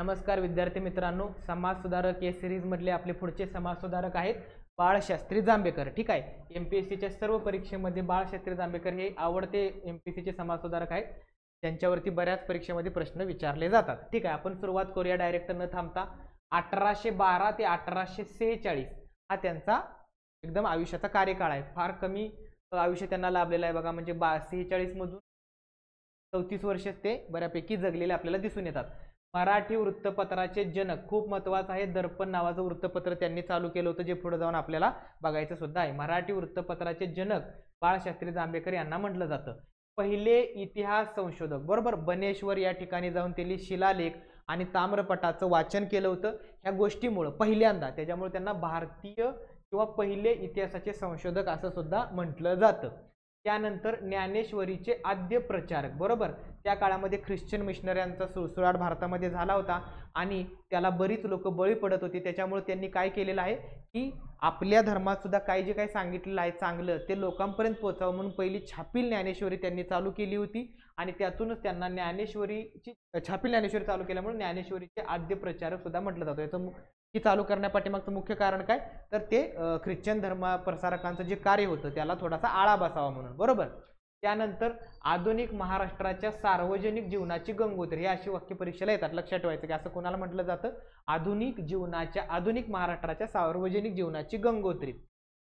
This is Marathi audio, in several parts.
नमस्कार विद्यार्थी मित्रांनो, समाज सुधारक या सिरीज मधले आपले पुढचे समाज सुधारक आहेत बाळशास्त्री जांभेकर। ठीक आहे, एमपीएससीच्या सर्व परीक्षेमध्ये बाळशास्त्री जांभेकर हे आवडते एमपीएससीचे समाज सुधारक आहेत, त्यांच्यावरती बऱ्याच परीक्षेमध्ये प्रश्न विचारले जातात। ठीक आहे, आपण सुरुवात करूया डायरेक्ट न थांबता। 1812 ते 1846 हा त्यांचा एकदम आयुष्याचा कार्यकाळ आहे। फार कमी आयुष्य त्यांना लाभलेलं आहे बघा, म्हणजे 46 मधून 34 वर्ष ते बऱ्यापैकी जगलेले आपल्याला दिसून येतात। मराठी वृत्तपत्राचे जनक खूप महत्त्वाचं आहे, दर्पण नावाचं वृत्तपत्र त्यांनी चालू केलं होतं, जे पुढे जाऊन आपल्याला बघायचं सुद्धा आहे। मराठी वृत्तपत्राचे जनक बाळशास्त्री जांभेकर यांना म्हटलं जातं। पहिले इतिहास संशोधक, बरोबर, बनेश्वर या ठिकाणी जाऊन त्यांनी शिलालेख आणि ताम्रपटाचं वाचन केलं होतं। ह्या गोष्टीमुळे पहिल्यांदा त्याच्यामुळे त्यांना भारतीय किंवा पहिले इतिहासाचे संशोधक असं सुद्धा म्हटलं जातं। त्यानंतर ज्ञानेश्वरीचे आद्य प्रचारक, बरोबर, त्या काळामध्ये ख्रिश्चन मिशनऱ्यांचा सुळसुळाट भारतामध्ये झाला होता आणि त्याला बरीच लोक बळी पडत होती। त्याच्यामुळे त्यांनी काय केलेलं आहे की आपल्या धर्मात सुद्धा काही जे काही सांगितलेलं आहे चांगलं ते लोकांपर्यंत पोहोचावं म्हणून पहिली छापील ज्ञानेश्वरी त्यांनी चालू केली होती आणि त्यातूनच त्यांना ज्ञानेश्वरीची छापील ज्ञानेश्वरी चालू केल्यामुळे ज्ञानेश्वरीचे आद्य प्रचारक सुद्धा म्हटलं जातं। याचं ही चालू करण्यापाठीमागचं मुख्य कारण काय, तर ते ख्रिश्चन धर्म प्रसारकांचं जे कार्य होतं त्याला थोडासा आळा बसावा म्हणून, बरोबर। त्यानंतर आधुनिक महाराष्ट्राच्या सार्वजनिक जीवनाची गंगोत्री, हे अशी वाक्य परीक्षेला येतात, लक्षात ठेवायचं की असं कोणाला म्हटलं जातं, आधुनिक महाराष्ट्राच्या सार्वजनिक जीवनाची गंगोत्री।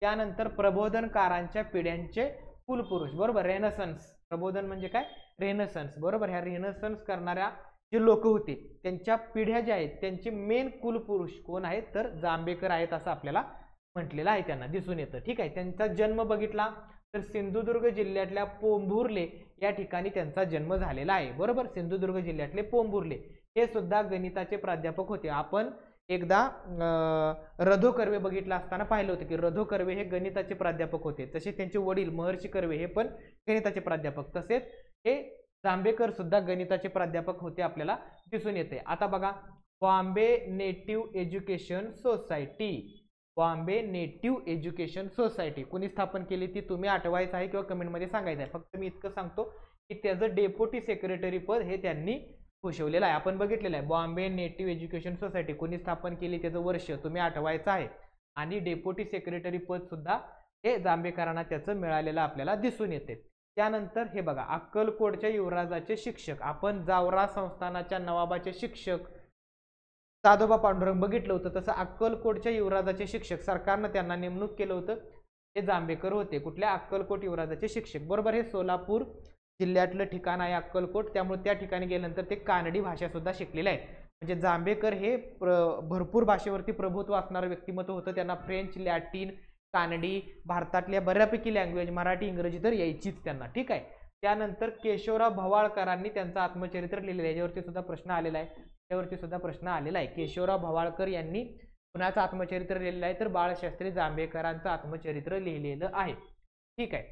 त्यानंतर प्रबोधनकारांच्या पिढ्यांचे कुलपुरुष, बरोबर, रेनेसन्स, प्रबोधन म्हणजे काय, रेनेसन्स, बरोबर, ह्या रेनेसन्स करणाऱ्या जे लोक होते त्यांच्या पिढ्या ज्या आहेत त्यांचे मेन कुलपुरुष कोण आहेत, तर जांभेकर आहेत असं आपल्याला म्हटलेलं आहे, त्यांना दिसून येतं। ठीक आहे, त्यांचा जन्म बघितला तर सिंधुदुर्ग जिल्ह्यातल्या पोंभुर्ले या ठिकाणी त्यांचा जन्म झालेला आहे, बरोबर। सिंधुदुर्ग जिल्ह्यातले पोंभुर्ले हे सुद्धा गणिताचे प्राध्यापक होते। आपण एकदा रधो कर्वे बघितला असताना पाहिलं होतं की रधो कर्वे हे गणिताचे प्राध्यापक होते, तसे त्यांचे वडील महर्षी कर्वे हे पण गणिताचे प्राध्यापक, तसेच हे जांभेकर सुद्धा गणिताचे प्राध्यापक होते आपल्याला दिसून येते। आता बघा, Bombay native education society, Bombay native education society कोणी स्थापन केली ती तुम्ही आठवायचं आहे किंवा कमेंटमध्ये सांगायचं आहे। फक्त मी इतकं सांगतो की त्याचं डेप्युटी सेक्रेटरी पद हे त्यांनी भूषवलेलं आहे, आपण बघितलेलं आहे। बॉम्बे नेटिव्ह एज्युकेशन सोसायटी कोणी स्थापन केली त्याचं वर्ष तुम्ही आठवायचं आहे आणि डेप्युटी सेक्रेटरी पद सुद्धा हे जांभेकरांना त्याचं मिळालेलं आपल्याला दिसून येते। त्यानंतर हे बघा, अक्कलकोटच्या युवराजाचे शिक्षक, आपण जावरा संस्थानाच्या नवाबाचे शिक्षक दादोबा पांडुरंग बघितलं होतं, तसं अक्कलकोटच्या युवराजाचे शिक्षक सरकारनं त्यांना नेमणूक केलं होतं, हे जांभेकर होते। कुठल्या, अक्कलकोट युवराजाचे शिक्षक, बरोबर, हे सोलापूर जिल्ह्यातलं ठिकाण आहे अक्कलकोट, त्यामुळे त्या ठिकाणी गेल्यानंतर ते कानडी भाषा सुद्धा शिकलेले आहेत। म्हणजे जांभेकर हे भरपूर भाषेवरती प्रभुत्व असणारं व्यक्तिमत्व होतं, त्यांना फ्रेंच, लॅटिन, कानडी, भारतातल्या बऱ्यापैकी लँग्वेज, मराठी, इंग्रजी तर यायचीच त्यांना। ठीक आहे, त्यानंतर केशवराव भवाळकरांनी त्यांचं आत्मचरित्र लिहिलेलं आहे, याच्यावरती सुद्धा प्रश्न आलेला आहे, त्यावरती सुद्धा प्रश्न आलेला आहे। केशवराव भवाळकर यांनी कुणाचं आत्मचरित्र लिहिलेलं आहे, तर बाळशास्त्री जांभेकरांचं आत्मचरित्र लिहिलेलं आहे। ठीक आहे,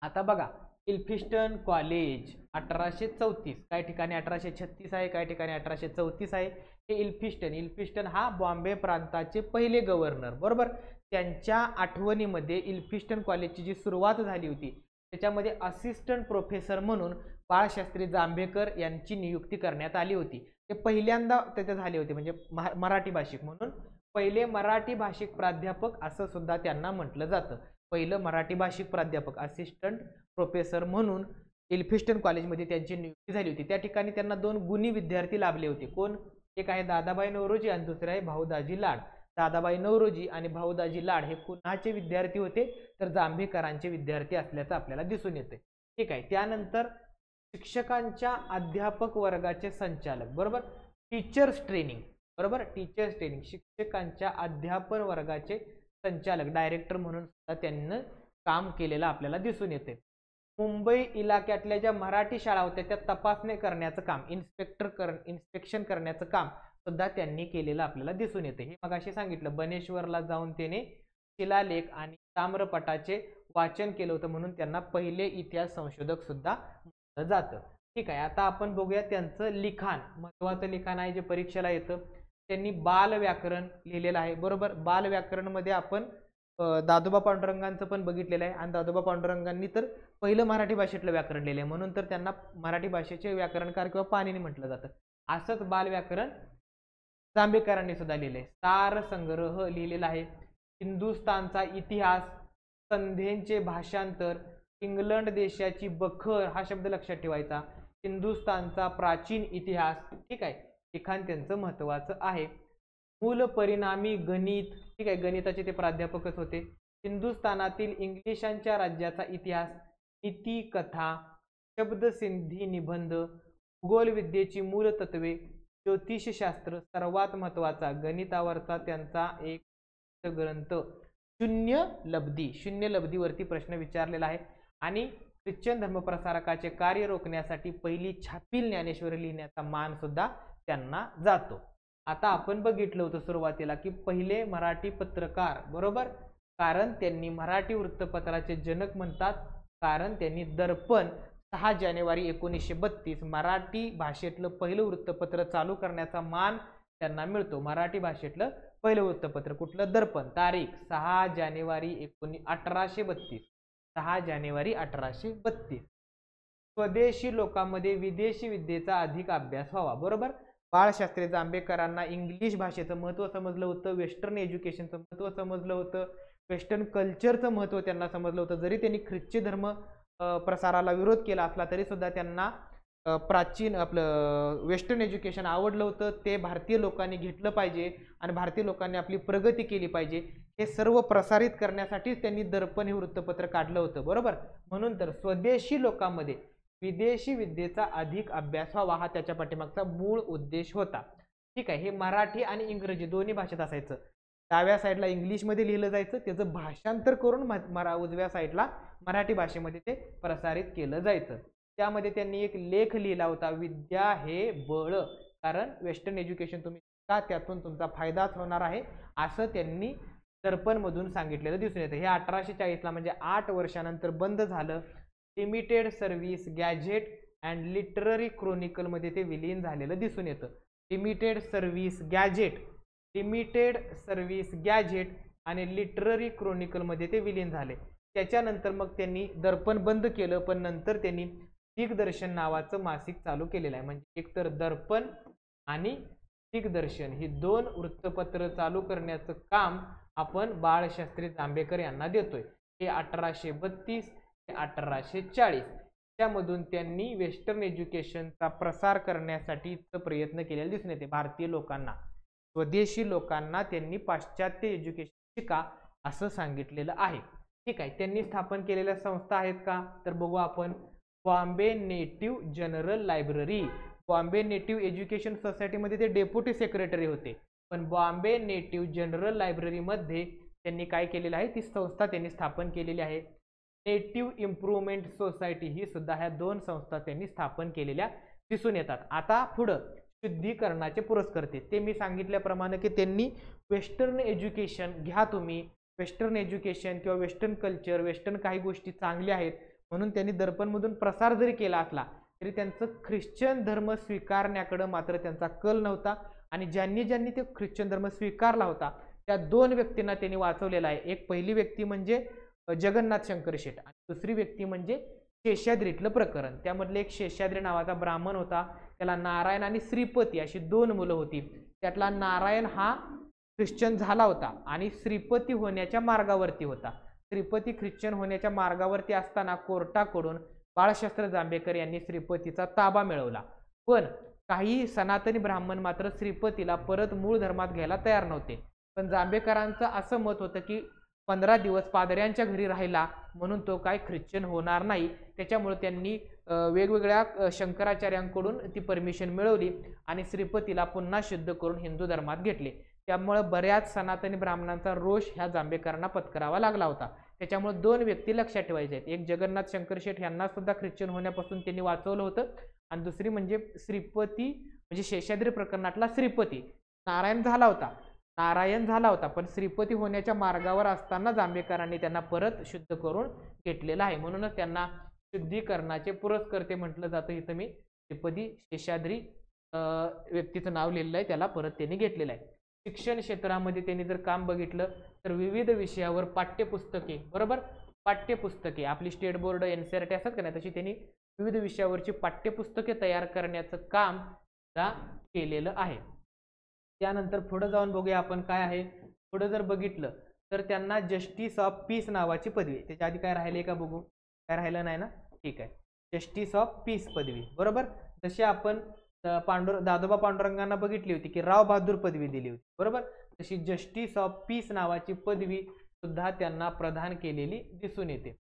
आता बघा, इल्फिस्टन कॉलेज 1834, काही ठिकाणी 1836 आहे, काही ठिकाणी 1834 आहे। हे इल्फिस्टन हा बॉम्बे प्रांताचे पहिले गव्हर्नर, बरोबर, त्यांच्या आठवणीमध्ये इल्फिस्टन कॉलेजची जी सुरुवात झाली होती त्याच्यामध्ये असिस्टंट प्रोफेसर म्हणून बाळशास्त्री जांभेकर यांची नियुक्ती करण्यात आली होती। ते पहिल्यांदा त्याचे झाले होते, म्हणजे मराठी भाषिक म्हणून पहिले मराठी भाषिक प्राध्यापक असं सुद्धा त्यांना म्हटलं जातं। पहिलं मराठी भाषिक प्राध्यापक असिस्टंट प्रोफेसर म्हणून इल्फिस्टन कॉलेजमध्ये त्यांची नियुक्ती झाली होती। त्या ठिकाणी त्यांना 2 गुणी विद्यार्थी लाभले होते, कोण, एक आहे दादाबाई नौरोजी आणि दुसरे आहे भाऊदाजी लाड। दादाबाई नौरोजी आणि भाऊदाजी लाड हे कुणाचे विद्यार्थी होते, तर जांभेकरांचे विद्यार्थी असल्याचं आपल्याला दिसून येते। ठीक आहे, त्यानंतर शिक्षकांच्या अध्यापक वर्गाचे संचालक, बरोबर, टीचर्स ट्रेनिंग, बरोबर, टीचर्स ट्रेनिंग, शिक्षकांच्या अध्यापन वर्गाचे संचालक, डायरेक्टर म्हणून सुद्धा त्यांनी काम केलेलं आपल्याला दिसून येते। मुंबई इलाक्यातल्या ज्या मराठी शाळा होत्या त्या तपासणी करण्याचं काम, इन्स्पेक्शन करण्याचं काम सुद्धा त्यांनी केलेलं आपल्याला दिसून येते। हे मगाशी सांगितलं, बनेश्वरला जाऊन त्याने शिलालेख आणि ताम्रपटाचे वाचन केलं होतं म्हणून त्यांना पहिले इतिहास संशोधक सुद्धा म्हटलं जातं। ठीक आहे, आता आपण बघूया त्यांचं लिखाण, महत्त्वाचं लिखाण आहे जे परीक्षेला येतं। त्यांनी बाल व्याकरण लिहिलेलं आहे, बरोबर, बाल व्याकरण मध्ये आपण दादोबा पांडुरंगांचं पण बघितलेलं आहे आणि दादोबा पांडुरंगांनी तर पहिलं मराठी भाषेतलं व्याकरण लिहिलं आहे म्हणून तर त्यांना मराठी भाषेचे व्याकरणकार किंवा पाणिनी म्हटलं जातं। असंच बालव्याकरण जांभेकरांनी सुद्धा लिहिलंय. सार संग्रह लिहिलेला आहे. हिंदुस्थानचा इतिहास, संधींचे भाषांतर, इंग्लंड देशाची बखर हा शब्द लक्षात ठेवायचा. हिंदुस्थानचा प्राचीन इतिहास, ठीक आहे, लिखाण त्यांचं महत्वाचं आहे. मूल परिणामी गणित, ठीक आहे, गणिताचे ते प्राध्यापकच होते. हिंदुस्थानातील इंग्लिशांच्या राज्याचा इतिहास, नीती कथा, शब्दसिंधी निबंध, भूगोल विद्येची मूल तत्वे, ज्योतिषशास्त्र, सर्वात महत्वाचा गणितावरचा त्यांचा एक ग्रंथ शून्य लब्धी. शून्य लब्धीवरती प्रश्न विचारलेला आहे. आणि ख्रिश्चन धर्मप्रसारकाचे कार्य रोखण्यासाठी पहिली छापील ज्ञानेश्वरी लिहिण्याचा मान सुद्धा त्यांना जातो. आता आपण बघितलं होतं सुरुवातीला की पहिले मराठी पत्रकार, बरोबर, कारण त्यांनी मराठी वृत्तपत्राचे जनक म्हणतात, कारण त्यांनी दर्पण 6 जानेवारी 1932 मराठी भाषेतलं पहिलं वृत्तपत्र चालू करण्याचा मान त्यांना मिळतो. मराठी भाषेतलं पहिलं वृत्तपत्र कुठलं? दर्पण. तारीख 6 जानेवारी 1832. 6 जानेवारी 1832. स्वदेशी लोकांमध्ये विदेशी विद्येचा अधिक अभ्यास व्हावा, बरोबर. बाळशास्त्री जांभेकरांना इंग्लिश भाषेचं महत्त्व समजलं होतं, वेस्टर्न एज्युकेशनचं महत्त्व समजलं होतं, वेस्टर्न कल्चरचं महत्त्व त्यांना समजलं होतं. जरी त्यांनी ख्रिश्चन धर्म प्रसाराला विरोध केला असला तरी सुद्धा त्यांना प्राचीन आपलं वेस्टर्न एज्युकेशन आवडलं होतं. ते भारतीय लोकांनी घेतलं पाहिजे आणि भारतीय लोकांनी आपली प्रगती केली पाहिजे, हे सर्व प्रसारित करण्यासाठीच त्यांनी दर्पण हे वृत्तपत्र काढलं होतं, बरोबर. म्हणून तर स्वदेशी लोकांमध्ये विदेशी विद्येचा अधिक अभ्यास व्हावा हा त्याच्या पाठीमागचा मूळ उद्देश होता. ठीक आहे. हे मराठी आणि इंग्रजी दोन्ही भाषेत असायचं. डाव्या साईडला इंग्लिशमध्ये लिहिलं जायचं, त्याचं भाषांतर करून उजव्या साईडला मराठी भाषेमध्ये ते प्रसारित केलं जायचं. त्यामध्ये त्यांनी एक लेख लिहिला होता, विद्या हे बळ, कारण वेस्टर्न एज्युकेशन तुम्ही का त्यातून तुमचा फायदाच होणार आहे असं त्यांनी दर्पण मधून सांगितलेलं दिसून येतं. हे 1840 ला म्हणजे 8 वर्षानंतर बंद झालं. Limited Service Gazette and Literary Chronicle मध्ये ते विलीन झालेलं दिसून येतं. लिमिटेड सर्व्हिस गॅजेट आणि लिटररी क्रॉनिकल मध्ये ते विलीन झाले. त्याच्यानंतर मग त्यांनी दर्पण बंद केलं, पण नंतर त्यांनी दिग्दर्शन नावाचं मासिक चालू केलेलं आहे. म्हणजे एकतर दर्पण आणि दिग्दर्शन ही 2 वृत्तपत्र चालू करण्याचं काम आपण बाळशास्त्री जांभेकर यांना देतोय. हे 1832 ते 1840 त्यामधून त्यांनी वेस्टर्न एज्युकेशनचा प्रसार करण्यासाठी प्रयत्न केलेले दिसून येते. भारतीय लोकांना, स्वदेशी लोकांना त्यांनी पाश्चात्य एज्युकेशन शिका असं सांगितलेलं आहे. ठीक आहे. त्यांनी स्थापन केलेल्या संस्था आहेत का, तर बघू आपण. Bombay native general library, Bombay native education सोसायटीमध्ये ते डेप्युटी सेक्रेटरी होते, पण बॉम्बे नेटिव्ह जनरल लायब्ररीमध्ये त्यांनी काय केलेलं आहे, ती संस्था त्यांनी स्थापन केलेली आहे. नेटिव्ह इम्प्रूव्हमेंट सोसायटी ही सुद्धा ह्या 2 संस्था त्यांनी स्थापन केलेल्या दिसून येतात. आता पुढं शुद्धीकरणाचे पुरस्कर्ते, ते मी सांगितल्याप्रमाणे की त्यांनी वेस्टर्न एज्युकेशन घ्या, तुम्ही वेस्टर्न एज्युकेशन किंवा वेस्टर्न कल्चर, वेस्टर्न काही गोष्टी चांगल्या आहेत म्हणून त्यांनी दर्पणमधून प्रसार जरी केला असला तरी त्यांचं ख्रिश्चन धर्म स्वीकारण्याकडे मात्र त्यांचा कल नव्हता. आणि ज्यांनी ज्यांनी ते ख्रिश्चन धर्म स्वीकारला होता त्या 2 व्यक्तींना त्यांनी वाचवलेला आहे. एक पहिली व्यक्ती म्हणजे जगन्नाथ शंकर शेठ आणि दुसरी व्यक्ती म्हणजे शेषाद्रीतलं प्रकरण. त्यामधले एक शेषाद्री नावाचा ब्राह्मण होता, त्याला नारायण आणि श्रीपती अशी 2 मुलं होती. त्यातला नारायण हा ख्रिश्चन झाला होता आणि श्रीपती होण्याच्या मार्गावरती होता. श्रीपती ख्रिश्चन होण्याच्या मार्गावरती असताना कोर्टाकडून बाळशास्त्री जांभेकर यांनी श्रीपतीचा ताबा मिळवला, पण काही सनातनी ब्राह्मण मात्र श्रीपतीला परत मूळ धर्मात घ्यायला तयार नव्हते. पण जांभेकरांचं असं मत होतं की 15 दिवस पादऱ्यांच्या घरी राहिला म्हणून तो काय ख्रिश्चन होणार नाही. त्याच्यामुळे त्यांनी वेगवेगळ्या शंकराचार्यांकडून ती परमिशन मिळवली आणि श्रीपतीला पुन्हा शुद्ध करून हिंदू धर्मात घेतले. त्यामुळे बऱ्याच सनातनी ब्राह्मणांचा रोष ह्या जांभेकरांना पत्करावा लागला होता. त्याच्यामुळे 2 व्यक्ती लक्षात ठेवायचे आहेत. एक जगन्नाथ शंकर शेठ यांना सुद्धा ख्रिश्चन होण्यापासून त्यांनी वाचवलं होतं आणि दुसरी म्हणजे श्रीपती म्हणजे शेषाद्री प्रकरणातला श्रीपती. नारायण झाला होता पण श्रीपती होण्याच्या मार्गावर असताना जांभेकरांनी त्यांना परत शुद्ध करून घेतलेलं आहे. म्हणूनच त्यांना शुद्धीकरणाचे पुरस्कर्ते म्हटलं जातं. इथं मी श्रीपती शेषाद्री व्यक्तीचं नाव लिहिलेलं आहे, त्याला परत त्यांनी घेतलेलं आहे. शिक्षण क्षेत्रामध्ये त्यांनी जर काम बघितलं तर विविध विषयावर पाठ्यपुस्तके, बरोबर, पाठ्यपुस्तके आपली स्टेट बोर्ड NCERT असतात का नाही तशी त्यांनी विविध विषयावरची पाठ्यपुस्तके तयार करण्याचं काम सुद्धा केलेलं आहे. त्यानंतर पुढे जाऊन बघूया आपण काय आहे. पुढे जर बघितलं तर त्यांना जस्टिस ऑफ पीस नावाची पदवी, त्याच्या आधी काय राहिले का बघू, काय राहिलं नाही ना, ठीक आहे. जस्टिस ऑफ पीस पदवी, बरोबर. जशी आपण दादोबा पांडुरंगांना बघितली होती की राव बहादूर पदवी दिली होती, बरोबर. तशी जस्टिस ऑफ पीस नावाची पदवी सुद्धा त्यांना प्रदान केलेली दिसून येते.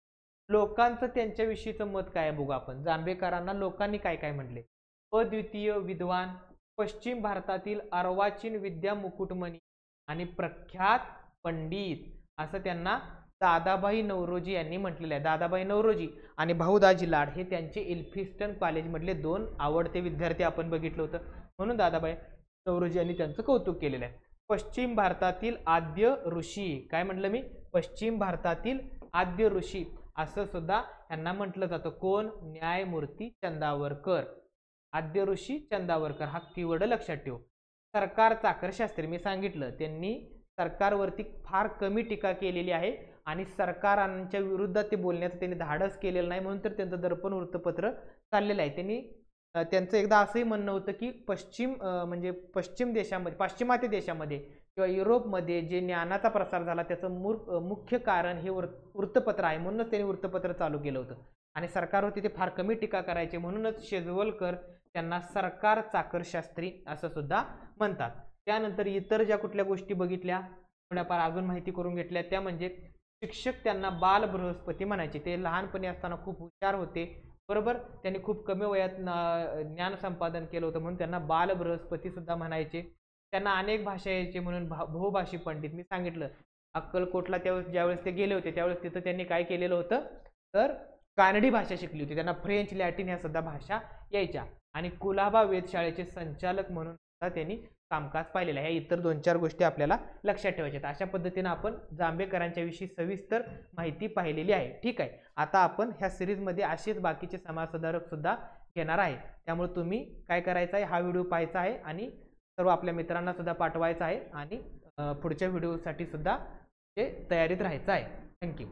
लोकांचं त्यांच्याविषयीचं मत काय बघू आपण. जांभेकरांना लोकांनी काय काय म्हटले. अद्वितीय विद्वान, पश्चिम भारतातील अर्वाचीन विद्या मुकुटमणी आणि प्रख्यात पंडित, असं त्यांना दादाभाई नौरोजी यांनी म्हटलेलं आहे. दादाभाई नौरोजी आणि भाऊदाजी लाड हे त्यांचे एल्फिन्स्टन कॉलेजमधले 2 आवडते विद्यार्थी आपण बघितलं होतं, म्हणून दादाभाई नौरोजी यांनी त्यांचं कौतुक केलेलं आहे. पश्चिम भारतातील आद्य ऋषी, काय म्हटलं मी, पश्चिम भारतातील आद्य ऋषी असं सुद्धा यांना म्हटलं जातं. कोण, न्यायमूर्ती चंदावरकर. आद्य ऋषी चंदावरकर हा कीवर्ड लक्षात ठेव. सरकार चाकर शास्त्री, मी सांगितलं त्यांनी सरकारवरती फार कमी टीका केलेली आहे आणि सरकारांच्या विरुद्धात ते बोलण्याचं त्यांनी धाडस केलेलं नाही, म्हणून तर त्यांचं दर्पण वृत्तपत्र चाललेलं आहे. त्यांनी त्यांचं एकदा असंही म्हणणं होतं की म्हणजे पश्चिम देशामध्ये, पाश्चिमात्य देशामध्ये किंवा युरोपमध्ये जे ज्ञानाचा प्रसार झाला त्याचं मुख्य कारण हे वृत्तपत्र आहे, म्हणूनच त्यांनी वृत्तपत्र चालू केलं होतं आणि सरकारवरती ते फार कमी टीका करायचे, म्हणूनच शेजवलकर त्यांना सरकार चाकर शास्त्री असं सुद्धा म्हणतात. त्यानंतर इतर ज्या कुठल्या गोष्टी बघितल्या, थोड्याफार अजून माहिती करून घेतल्या, त्या म्हणजे शिक्षक त्यांना बाल बृहस्पती म्हणायचे. ते लहानपणी असताना खूप हुशार होते, बरोबर. त्यांनी खूप कमी वयात ज्ञान संपादन केलं होतं, म्हणून त्यांना बाल बृहस्पती सुद्धा म्हणायचे. त्यांना अनेक भाषा यायचे, म्हणून बहुभाषी पंडित. मी सांगितलं अक्कलकोटला ज्यावेळेस ते गेले होते त्यावेळेस तिथं त्यांनी काय केलेलं होतं, तर कानडी भाषा शिकली होती. त्यांना फ्रेंच, लॅटिन ह्या सुद्धा भाषा यायच्या आणि कुलाबा वेधशाळेचे संचालक म्हणून सुद्धा त्यांनी कामकाज पाहिलेलं आहे. इतर 2-4 गोष्टी आपल्याला लक्षात ठेवायच्या. अशा पद्धतीने आपण जांभेकरांच्या विषयी सविस्तर माहिती पाहिलेली आहे, ठीक आहे. आता आपण ह्या सिरीजमध्ये असेच बाकीचे समाजसुधारक सुद्धा घेणार आहे, त्यामुळे तुम्ही काय करायचं आहे, हा व्हिडिओ पाहायचा आहे आणि सर्व आपल्या मित्रांना सुद्धा पाठवायचा आहे आणि पुढच्या व्हिडिओसाठी सुद्धा तयारीत राहायचं आहे. थँक्यू.